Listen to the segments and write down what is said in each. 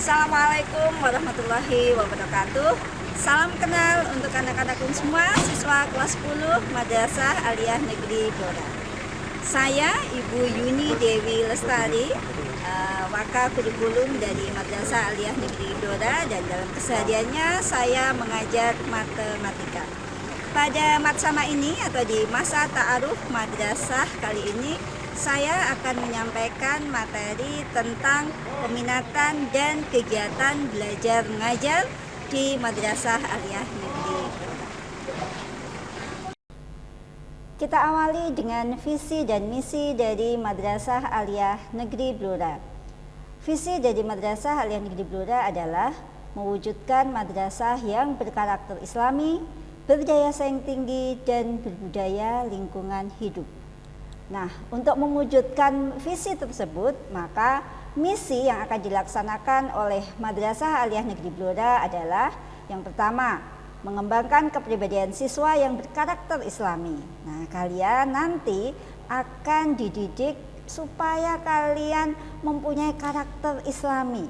Assalamualaikum warahmatullahi wabarakatuh. Salam kenal untuk anak-anakku semua, siswa kelas 10 Madrasah Aliyah Negeri Blora. Saya Ibu Yuni Dewi Lestari, Waka Kurikulum dari Madrasah Aliyah Negeri Blora, dan dalam kesehariannya saya mengajar matematika. Pada matsama ini atau di masa ta'aruf madrasah kali ini, saya akan menyampaikan materi tentang peminatan dan kegiatan belajar mengajar di Madrasah Aliyah Negeri Blora. Kita awali dengan visi dan misi dari Madrasah Aliyah Negeri Blora. Visi dari Madrasah Aliyah Negeri Blora adalah mewujudkan madrasah yang berkarakter Islami, berdaya saing tinggi, dan berbudaya lingkungan hidup. Nah, untuk mewujudkan visi tersebut, maka misi yang akan dilaksanakan oleh Madrasah Aliyah Negeri Blora adalah yang pertama, mengembangkan kepribadian siswa yang berkarakter Islami. Nah, kalian nanti akan dididik supaya kalian mempunyai karakter Islami.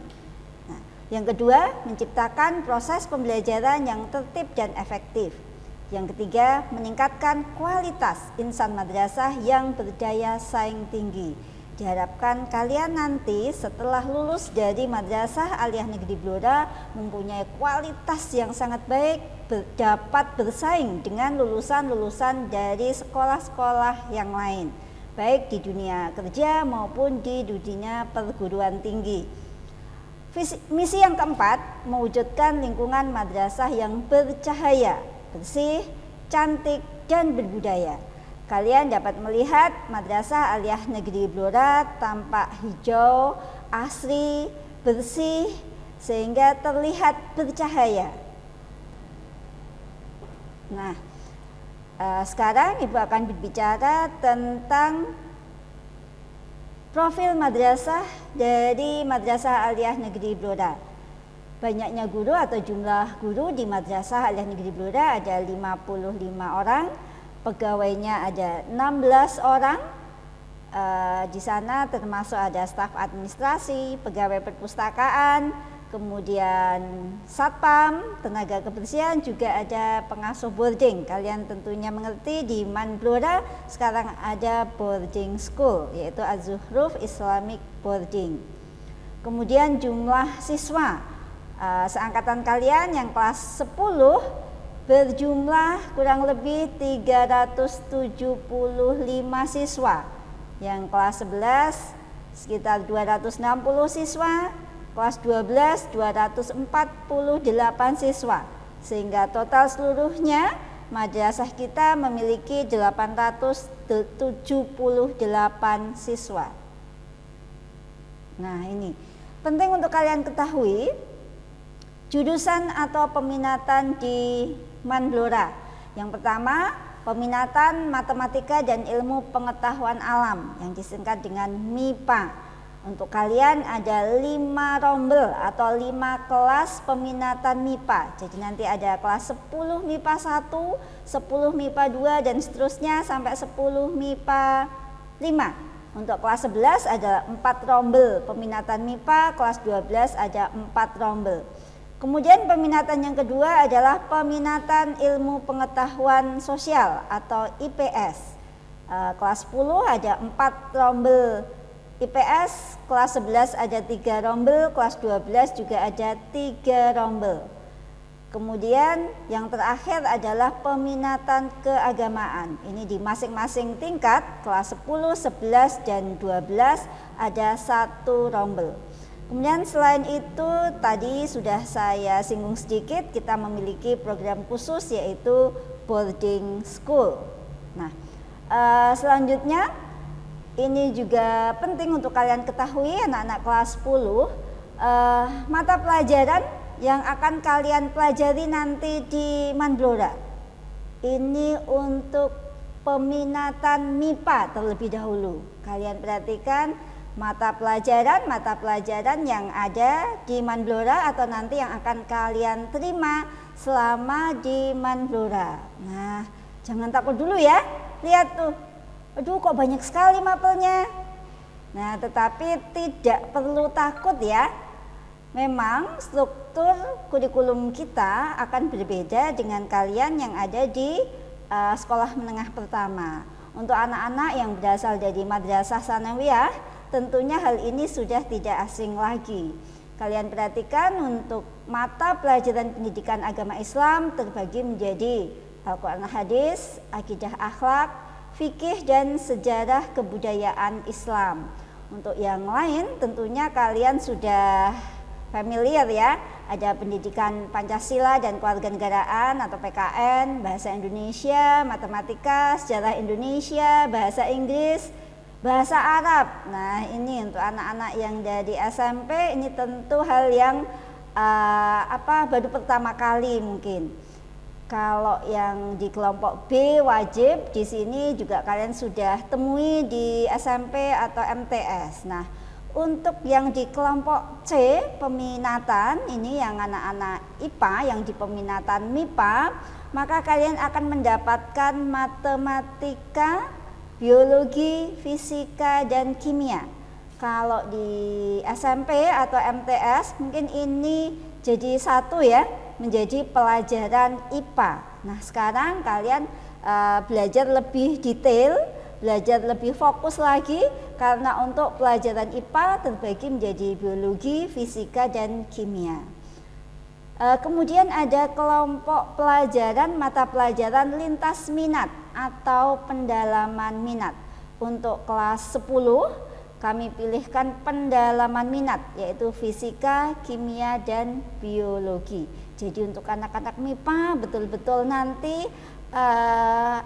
Nah, yang kedua, menciptakan proses pembelajaran yang tertib dan efektif. Yang ketiga, meningkatkan kualitas insan madrasah yang berdaya saing tinggi. Diharapkan kalian nanti setelah lulus dari Madrasah Aliyah Negeri Blora mempunyai kualitas yang sangat baik, dapat bersaing dengan lulusan-lulusan dari sekolah-sekolah yang lain, baik di dunia kerja maupun di dunia perguruan tinggi. Misi yang keempat, mewujudkan lingkungan madrasah yang bercahaya, bersih, cantik, dan berbudaya. Kalian dapat melihat Madrasah Aliyah Negeri Blora tampak hijau, asri, bersih, sehingga terlihat bercahaya. Nah, sekarang Ibu akan berbicara tentang profil madrasah dari Madrasah Aliyah Negeri Blora. Banyaknya guru atau jumlah guru di Madrasah Aliyah Negeri Blora ada 55 orang, pegawainya ada 16 orang. Di sana termasuk ada staf administrasi, pegawai perpustakaan, kemudian satpam, tenaga kebersihan, juga ada pengasuh boarding. Kalian tentunya mengerti di Man Blora sekarang ada boarding school, yaitu Az-Zuhruf Islamic Boarding. Kemudian jumlah siswa seangkatan kalian yang kelas 10 berjumlah kurang lebih 375 siswa. Yang kelas 11 sekitar 260 siswa, kelas 12 248 siswa. Sehingga total seluruhnya madrasah kita memiliki 878 siswa. Nah, ini penting untuk kalian ketahui jurusan atau peminatan di Man Blora. Yang pertama, peminatan matematika dan ilmu pengetahuan alam yang disingkat dengan MIPA. Untuk kalian ada 5 rombel atau 5 kelas peminatan MIPA. Jadi nanti ada kelas 10 MIPA 1, 10 MIPA 2, dan seterusnya sampai 10 MIPA 5. Untuk kelas 11 ada 4 rombel peminatan MIPA, kelas 12 ada 4 rombel. Kemudian peminatan yang kedua adalah peminatan ilmu pengetahuan sosial atau IPS. Kelas 10 ada 4 rombel IPS, kelas 11 ada 3 rombel, kelas 12 juga ada 3 rombel. Kemudian yang terakhir adalah peminatan keagamaan. Ini di masing-masing tingkat, kelas 10, 11, dan 12 ada 1 rombel. Kemudian selain itu tadi sudah saya singgung sedikit, kita memiliki program khusus yaitu boarding school. Nah, selanjutnya ini juga penting untuk kalian ketahui anak-anak kelas 10, mata pelajaran yang akan kalian pelajari nanti di Man Blora. Ini untuk peminatan MIPA terlebih dahulu. Kalian perhatikan mata pelajaran yang ada di Man Blora atau nanti yang akan kalian terima selama di Man Blora. Nah, jangan takut dulu ya. Lihat tuh. Aduh, kok banyak sekali mapelnya. Nah, tetapi tidak perlu takut ya. Memang struktur kurikulum kita akan berbeda dengan kalian yang ada di sekolah menengah pertama. Untuk anak-anak yang berasal dari madrasah sanawiyah, tentunya hal ini sudah tidak asing lagi. Kalian perhatikan untuk mata pelajaran pendidikan agama Islam terbagi menjadi Al-Quran Hadis, Akidah Akhlak, Fikih dan Sejarah Kebudayaan Islam. Untuk yang lain tentunya kalian sudah familiar ya, ada pendidikan Pancasila dan Kewarganegaraan atau PKN, bahasa Indonesia, matematika, sejarah Indonesia, bahasa Inggris, bahasa Arab. Nah, ini untuk anak-anak yang dari SMP ini tentu hal yang baru pertama kali mungkin. Kalau yang di kelompok B wajib, di sini juga kalian sudah temui di SMP atau MTS. Nah, untuk yang di kelompok C peminatan, ini yang anak-anak IPA yang di peminatan MIPA, maka kalian akan mendapatkan matematika, biologi, fisika dan kimia. Kalau di SMP atau MTS mungkin ini jadi satu ya, menjadi pelajaran IPA. Nah, sekarang kalian belajar lebih detail, belajar lebih fokus lagi, karena untuk pelajaran IPA terbagi menjadi biologi, fisika, dan kimia. Kemudian ada kelompok pelajaran mata pelajaran lintas minat atau pendalaman minat. Untuk kelas 10 kami pilihkan pendalaman minat, yaitu fisika, kimia, dan biologi. Jadi untuk anak-anak MIPA betul-betul nanti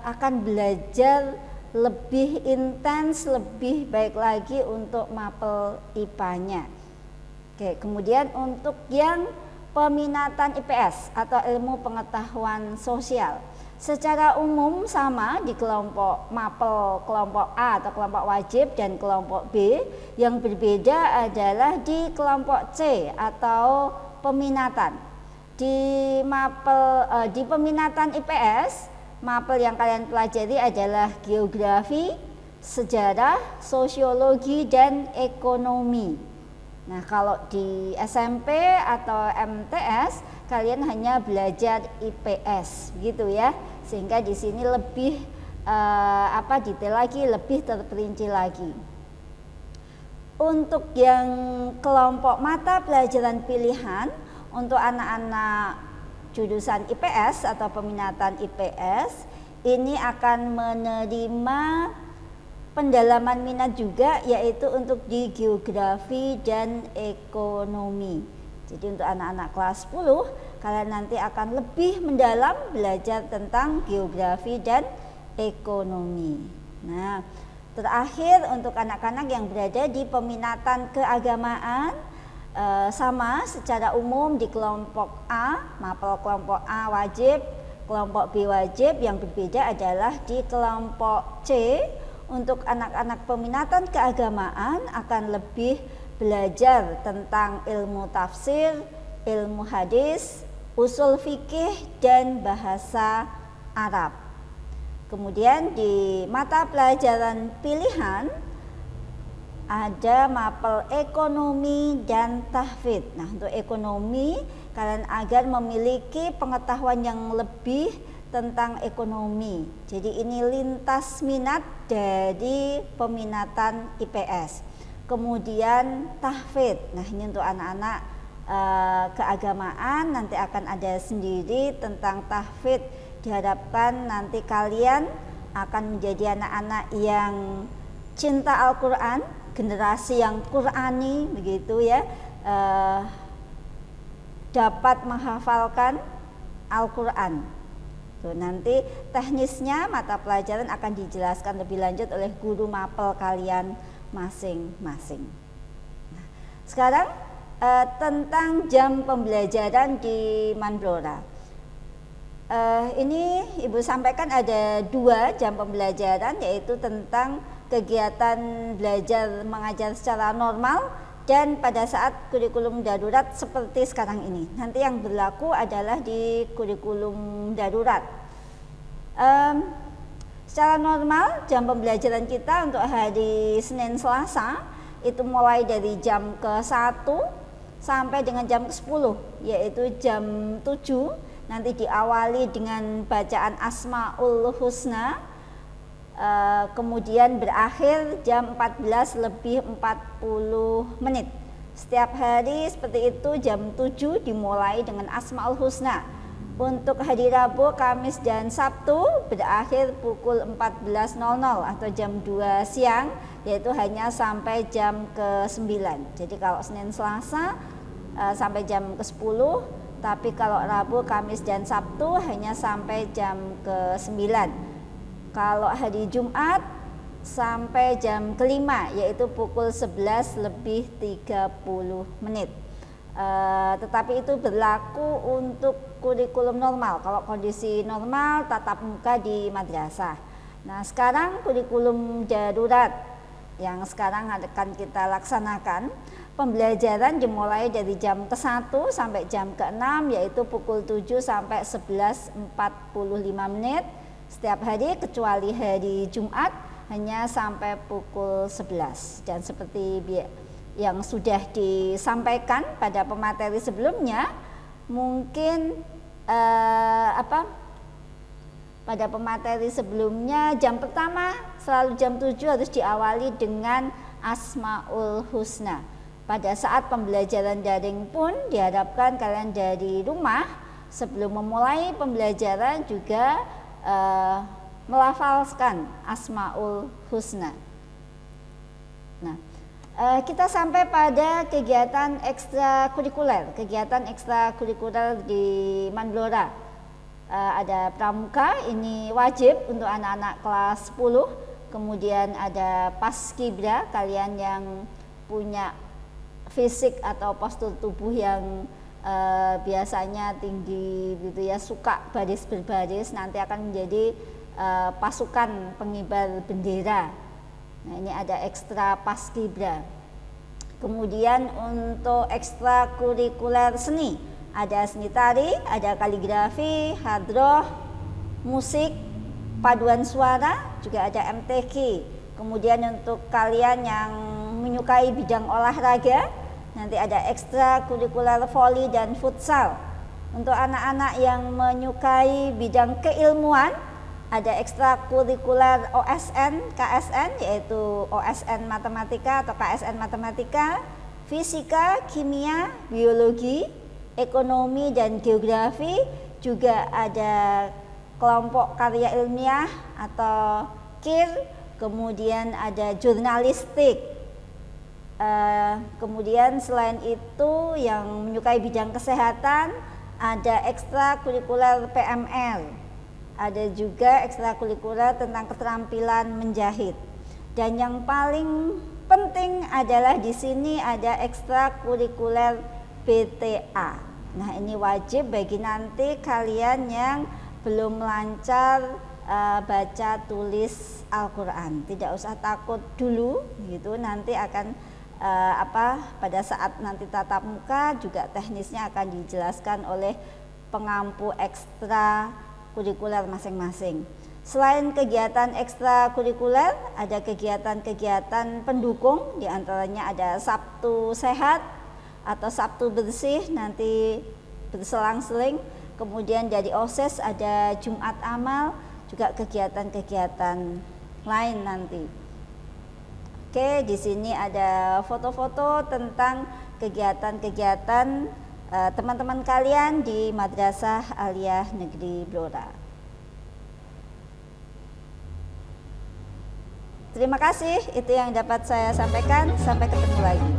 akan belajar lebih intens, lebih baik lagi untuk mapel IPA-nya. Oke, kemudian untuk yang peminatan IPS atau ilmu pengetahuan sosial, secara umum sama di kelompok mapel kelompok A atau kelompok wajib dan kelompok B. Yang berbeda adalah di kelompok C atau peminatan. Di peminatan IPS, mapel yang kalian pelajari adalah geografi, sejarah, sosiologi, dan ekonomi. Nah, kalau di SMP atau MTS kalian hanya belajar IPS, gitu ya. Sehingga di sini lebih detail lagi, lebih terperinci lagi. Untuk yang kelompok mata pelajaran pilihan untuk anak-anak jurusan IPS atau peminatan IPS, ini akan menerima pendalaman minat juga, yaitu untuk di geografi dan ekonomi. Jadi untuk anak-anak kelas 10 kalian nanti akan lebih mendalam belajar tentang geografi dan ekonomi. Nah, terakhir untuk anak-anak yang berada di peminatan keagamaan, sama secara umum di kelompok A, mapel kelompok A wajib, kelompok B wajib. Yang berbeda adalah di kelompok C, untuk anak-anak peminatan keagamaan akan lebih belajar tentang ilmu tafsir, ilmu hadis, usul fikih, dan bahasa Arab. Kemudian di mata pelajaran pilihan ada mapel ekonomi dan tahfidz. Nah, untuk ekonomi kalian agar memiliki pengetahuan yang lebih tentang ekonomi. Jadi ini lintas minat dari peminatan IPS. Kemudian tahfidz. Nah, ini untuk anak-anak keagamaan nanti akan ada sendiri tentang tahfidz. Diharapkan nanti kalian akan menjadi anak-anak yang cinta Al-Quran, generasi yang Qurani begitu ya, dapat menghafalkan Al-Quran. Tuh, nanti teknisnya mata pelajaran akan dijelaskan lebih lanjut oleh guru mapel kalian masing-masing. Nah, sekarang tentang jam pembelajaran di Manblora. Ini Ibu sampaikan ada 2 jam pembelajaran, yaitu tentang kegiatan belajar mengajar secara normal dan pada saat kurikulum darurat seperti sekarang ini. Nanti yang berlaku adalah di kurikulum darurat. Secara normal jam pembelajaran kita untuk hari Senin Selasa itu mulai dari jam ke-1 sampai dengan jam ke-10, yaitu jam 7 nanti diawali dengan bacaan Asmaul Husna, kemudian berakhir jam 14:40. Setiap hari seperti itu, jam 7 dimulai dengan Asmaul Husna. Untuk hari Rabu, Kamis, dan Sabtu berakhir pukul 14.00 atau jam 2 siang, yaitu hanya sampai jam ke-9. Jadi kalau Senin Selasa sampai jam ke-10, tapi kalau Rabu, Kamis, dan Sabtu hanya sampai jam ke-9. Kalau hari Jumat sampai jam ke-5, yaitu pukul 11:30. Tetapi itu berlaku untuk kurikulum normal. Kalau kondisi normal tatap muka di madrasah. Nah, sekarang kurikulum darurat yang sekarang akan kita laksanakan, pembelajaran dimulai dari jam ke-1 sampai jam ke-6, yaitu pukul 7 sampai 11:45 setiap hari, kecuali hari Jumat hanya sampai pukul 11. Dan seperti yang sudah disampaikan pada pemateri sebelumnya, mungkin pada pemateri sebelumnya, jam pertama selalu jam 7 harus diawali dengan Asmaul Husna. Pada saat pembelajaran daring pun diharapkan kalian dari rumah sebelum memulai pembelajaran juga melafalkan Asmaul Husna. Nah, kita sampai pada kegiatan ekstrakurikuler. Kegiatan ekstrakurikuler di Manblora, ada pramuka, ini wajib untuk anak-anak kelas 10. Kemudian ada paskibra, kalian yang punya fisik atau postur tubuh yang biasanya tinggi gitu ya, suka baris berbaris, nanti akan menjadi pasukan pengibar bendera. Nah, ini ada ekstra paskibra. Kemudian untuk ekstrakurikuler seni, ada seni tari, ada kaligrafi, hadroh, musik, paduan suara, juga ada MTQ. Kemudian untuk kalian yang menyukai bidang olahraga, nanti ada ekstrakurikuler voli dan futsal. Untuk anak-anak yang menyukai bidang keilmuan, ada ekstrakurikuler OSN, KSN, yaitu OSN Matematika atau KSN Matematika, Fisika, Kimia, Biologi, Ekonomi, dan Geografi. Juga ada kelompok karya ilmiah atau KIR, kemudian ada jurnalistik. Kemudian selain itu yang menyukai bidang kesehatan, ada ekstrakurikuler PML. Ada juga ekstrakurikuler tentang keterampilan menjahit. Dan yang paling penting adalah di sini ada ekstrakurikuler BTA. Nah, ini wajib bagi nanti kalian yang belum lancar baca tulis Al-Quran. Tidak usah takut dulu gitu, nanti akan pada saat nanti tatap muka juga teknisnya akan dijelaskan oleh pengampu ekstra kurikuler masing-masing. Selain kegiatan ekstrakurikuler, ada kegiatan-kegiatan pendukung, diantaranya ada Sabtu Sehat atau Sabtu Bersih, nanti berselang-seling. Kemudian dari OSIS ada Jumat Amal, juga kegiatan-kegiatan lain nanti. Oke, di sini ada foto-foto tentang kegiatan-kegiatan teman-teman kalian di Madrasah Aliyah Negeri Blora. Terima kasih, itu yang dapat saya sampaikan. Sampai ketemu lagi.